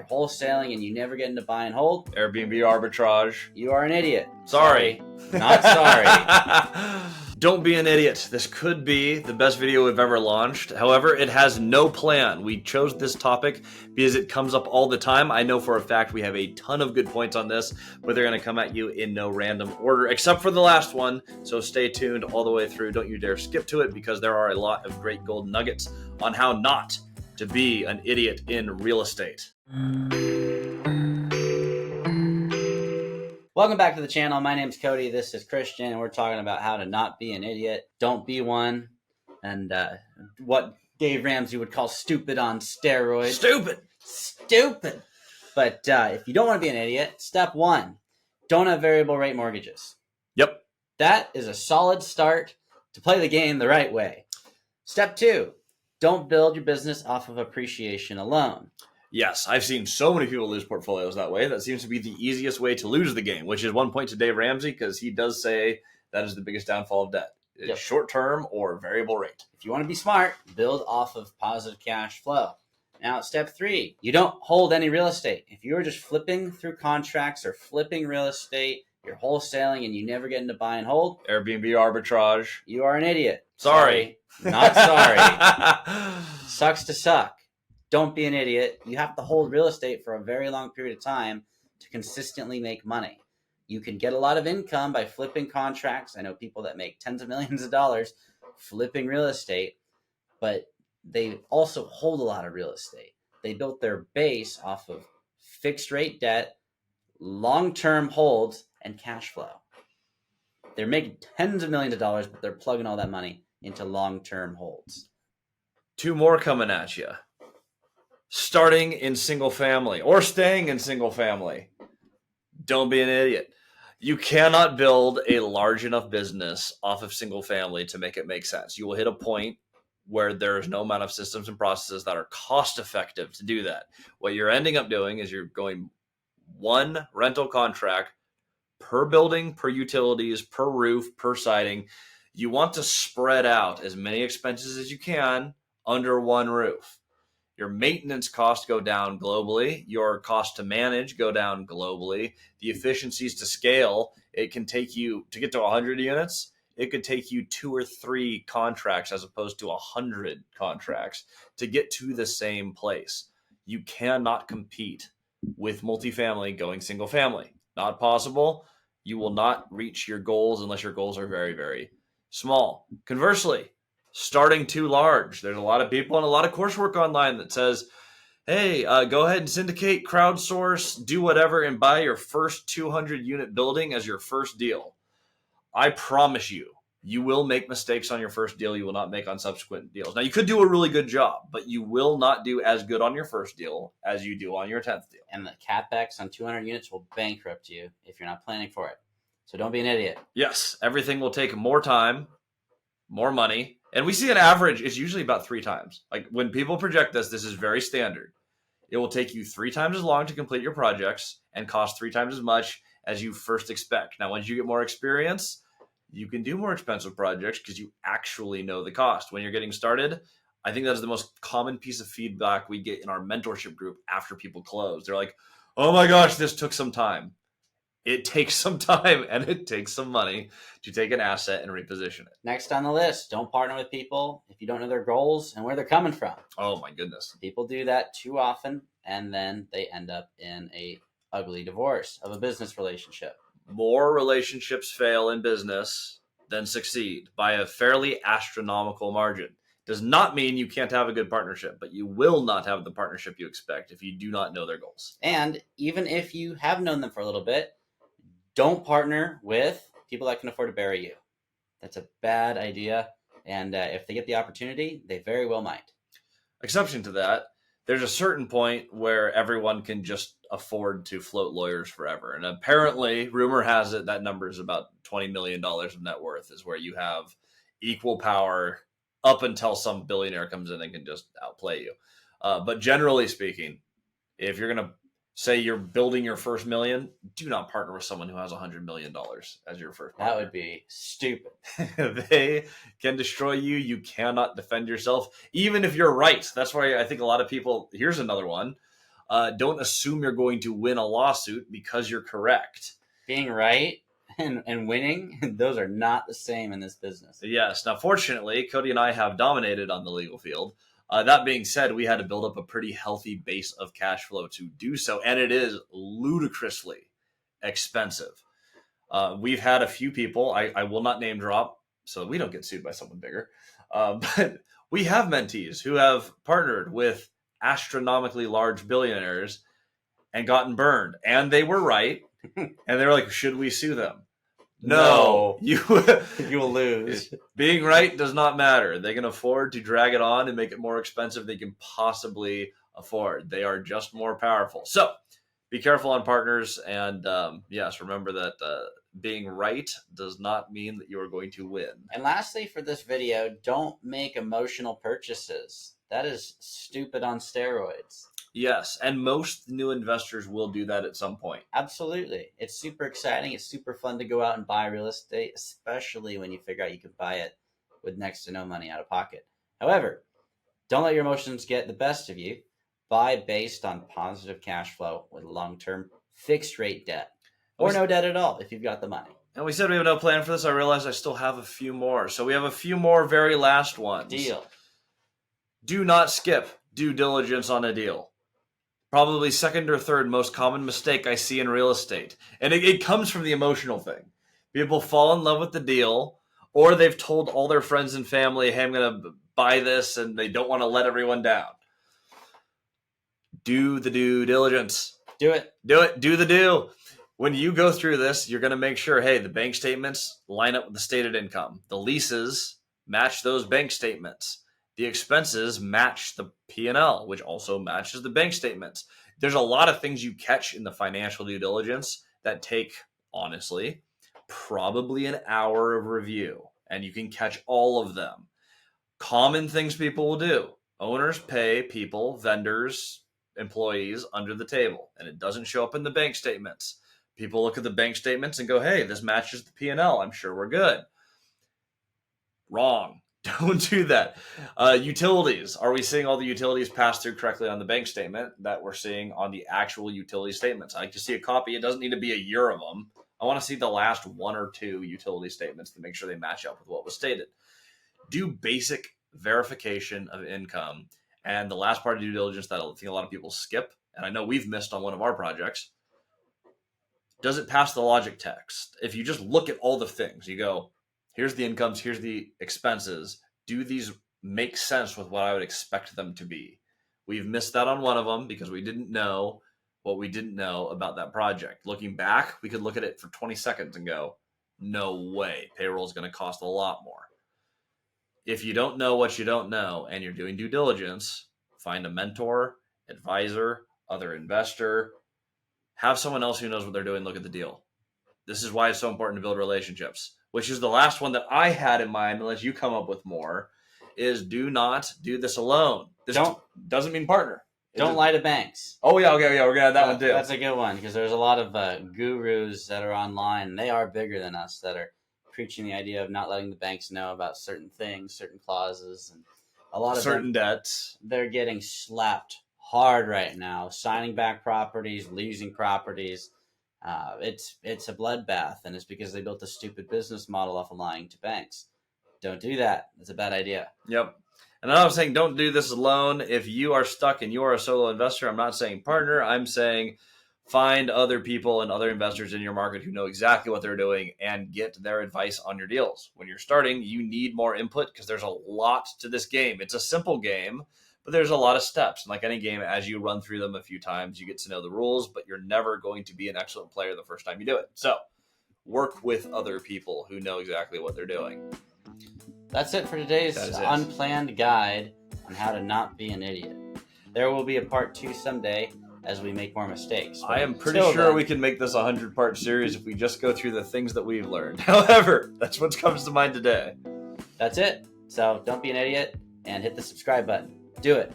wholesaling and you never get into buy and hold, Airbnb arbitrage, you are an idiot. Sorry. Not sorry. Don't be an idiot. This could be the best video we've ever launched. However, it has no plan. We chose this topic because it comes up all the time. I know for a fact we have a ton of good points on this, but they're going to come at you in no random order, except for the last one. So stay tuned all the way through. Don't you dare skip to it, because there are a lot of great gold nuggets on how not to be an idiot in real estate. Welcome back to the channel. My name's Cody. This is Christian, and we're talking about how to not be an idiot. Don't be one. And what Dave Ramsey would call stupid on steroids. Stupid. But if you don't want to be an idiot, step one, don't have variable rate mortgages. Yep. That is a solid start to play the game the right way. Step two, don't build your business off of appreciation alone. Yes, I've seen so many people lose portfolios that way. That seems to be the easiest way to lose the game, which is 1 point to Dave Ramsey, because he does say that is the biggest downfall of debt. It's Yep. Short-term or variable rate. If you want to be smart, build off of positive cash flow. Now, step three, you don't hold any real estate. If you're just flipping through contracts or flipping real estate, you're wholesaling and you never get into buy and hold, Airbnb arbitrage. you are an idiot. Sorry. Not sorry. Sucks to suck. Don't be an idiot. You have to hold real estate for a very long period of time to consistently make money. You can get a lot of income by flipping contracts. I know people that make tens of millions of dollars flipping real estate, but they also hold a lot of real estate. They built their base off of fixed rate debt, long-term holds, and cash flow. They're making tens of millions of dollars, but they're plugging all that money into long-term holds. Two more coming at you. Starting in single family or staying in single family. Don't be an idiot. You cannot build a large enough business off of single family to make it make sense. You will hit a point where there is no amount of systems and processes that are cost effective to do that. What you're ending up doing is you're going one rental contract per building, per utilities, per roof, per siding. You want to spread out as many expenses as you can under one roof. Your maintenance costs go down globally. Your cost to manage go down globally. The efficiencies to scale, it can take you, to get to 100 units, it could take you 2 or 3 contracts as opposed to 100 contracts to get to the same place. You cannot compete with multifamily going single family. Not possible. You will not reach your goals unless your goals are very, very small. Conversely, starting too large. There's a lot of people and a lot of coursework online that says, hey, go ahead and syndicate, crowdsource, do whatever, and buy your first 200 unit building as your first deal. I promise you, you will make mistakes on your first deal you will not make on subsequent deals. Now, you could do a really good job, but you will not do as good on your first deal as you do on your 10th deal. And the CapEx on 200 units will bankrupt you if you're not planning for it. So don't be an idiot. Yes, everything will take more time, more money. And we see an average is usually about 3 times. Like when people project this is very standard. It will take you 3 times as long to complete your projects and cost 3 times as much as you first expect. Now, once you get more experience, you can do more expensive projects because you actually know the cost. When you're getting started, I think that is the most common piece of feedback we get in our mentorship group after people close. They're like, oh my gosh, this took some time. It takes some time and it takes some money to take an asset and reposition it. Next on the list, don't partner with people if you don't know their goals and where they're coming from. Oh my goodness. People do that too often, and then they end up in a ugly divorce of a business relationship. More relationships fail in business than succeed by a fairly astronomical margin. Does not mean you can't have a good partnership, but you will not have the partnership you expect if you do not know their goals. And even if you have known them for a little bit, don't partner with people that can afford to bury you. That's a bad idea. And if they get the opportunity, they very well might. Exception to that, there's a certain point where everyone can just afford to float lawyers forever. And apparently, rumor has it that number is about $20 million of net worth is where you have equal power up until some billionaire comes in and can just outplay you. But generally speaking, if you're going to say you're building your first million, do not partner with someone who has $100 million as your first partner. That would be stupid. They can destroy you. You cannot defend yourself, even if you're right. That's why I think a lot of people, here's another one. Don't assume you're going to win a lawsuit because you're correct. Being right and winning, those are not the same in this business. Yes. Now, fortunately, Cody and I have dominated on the legal field. That being said, we had to build up a pretty healthy base of cash flow to do so, and it is ludicrously expensive. We've had a few people, I will not name drop so we don't get sued by someone bigger, but we have mentees who have partnered with astronomically large billionaires and gotten burned, and they were right, and they were like, should we sue them? No. You will lose. Being right does not matter. They can afford to drag it on and make it more expensive than they can possibly afford. They are just more powerful. So be careful on partners. And yes, remember that being right does not mean that you are going to win. And lastly, for this video, don't make emotional purchases. That is stupid on steroids. Yes, and most new investors will do that at some point. Absolutely. It's super exciting. It's super fun to go out and buy real estate, especially when you figure out you can buy it with next to no money out of pocket. However, don't let your emotions get the best of you. Buy based on positive cash flow with long-term fixed rate debt or no debt at all if you've got the money. And we said we have no plan for this. I realized I still have a few more. So we have a few more very last ones. Deal. Do not skip due diligence on a deal. Probably second or third most common mistake I see in real estate. And it comes from the emotional thing. People fall in love with the deal, or they've told all their friends and family, hey, I'm going to buy this, and they don't want to let everyone down. Do the due diligence. Do it. Do it. Do the due. When you go through this, you're going to make sure, hey, the bank statements line up with the stated income. The leases match those bank statements. The expenses match the P&L, which also matches the bank statements. There's a lot of things you catch in the financial due diligence that take, honestly, probably an hour of review, and you can catch all of them. Common things people will do. Owners pay people, vendors, employees under the table, and it doesn't show up in the bank statements. People look at the bank statements and go, hey, this matches the P&L. I'm sure we're good. Wrong. Don't do that. Utilities. Are we seeing all the utilities passed through correctly on the bank statement that we're seeing on the actual utility statements? I like to see a copy. It doesn't need to be a year of them. I want to see the last one or two utility statements to make sure they match up with what was stated. Do basic verification of income. And the last part of due diligence that I think a lot of people skip, and I know we've missed on one of our projects, does it pass the logic test? If you just look at all the things, you go, here's the incomes, here's the expenses. Do these make sense with what I would expect them to be? We've missed that on one of them because we didn't know what we didn't know about that project. Looking back, we could look at it for 20 seconds and go, no way, payroll is going to cost a lot more. If you don't know what you don't know and you're doing due diligence, find a mentor, advisor, other investor, have someone else who knows what they're doing look at the deal. This is why it's so important to build relationships, which is the last one that I had in mind, unless you come up with more, is do not do this alone. This doesn't mean partner. Don't lie to banks. Oh, yeah, okay, yeah, we're going to have that one too. That's a good one because there's a lot of gurus that are online, and they are bigger than us, that are preaching the idea of not letting the banks know about certain things, certain clauses, and a lot of certain debts. They're getting slapped hard right now, signing back properties, losing properties. It's a bloodbath, and it's because they built a stupid business model off of lying to banks. Don't do that. It's a bad idea. Yep. And I'm saying don't do this alone. If you are stuck and you are a solo investor, I'm not saying partner. I'm saying find other people and other investors in your market who know exactly what they're doing and get their advice on your deals. When you're starting, you need more input because there's a lot to this game. It's a simple game, but there's a lot of steps. And like any game, as you run through them a few times, you get to know the rules, but you're never going to be an excellent player the first time you do it. So work with other people who know exactly what they're doing. That's it for today's unplanned guide on how to not be an idiot. There will be a part 2 someday as we make more mistakes. I am pretty sure we can make this a 100-part series if we just go through the things that we've learned. However, that's what comes to mind today. That's it. So don't be an idiot and hit the subscribe button. Do it.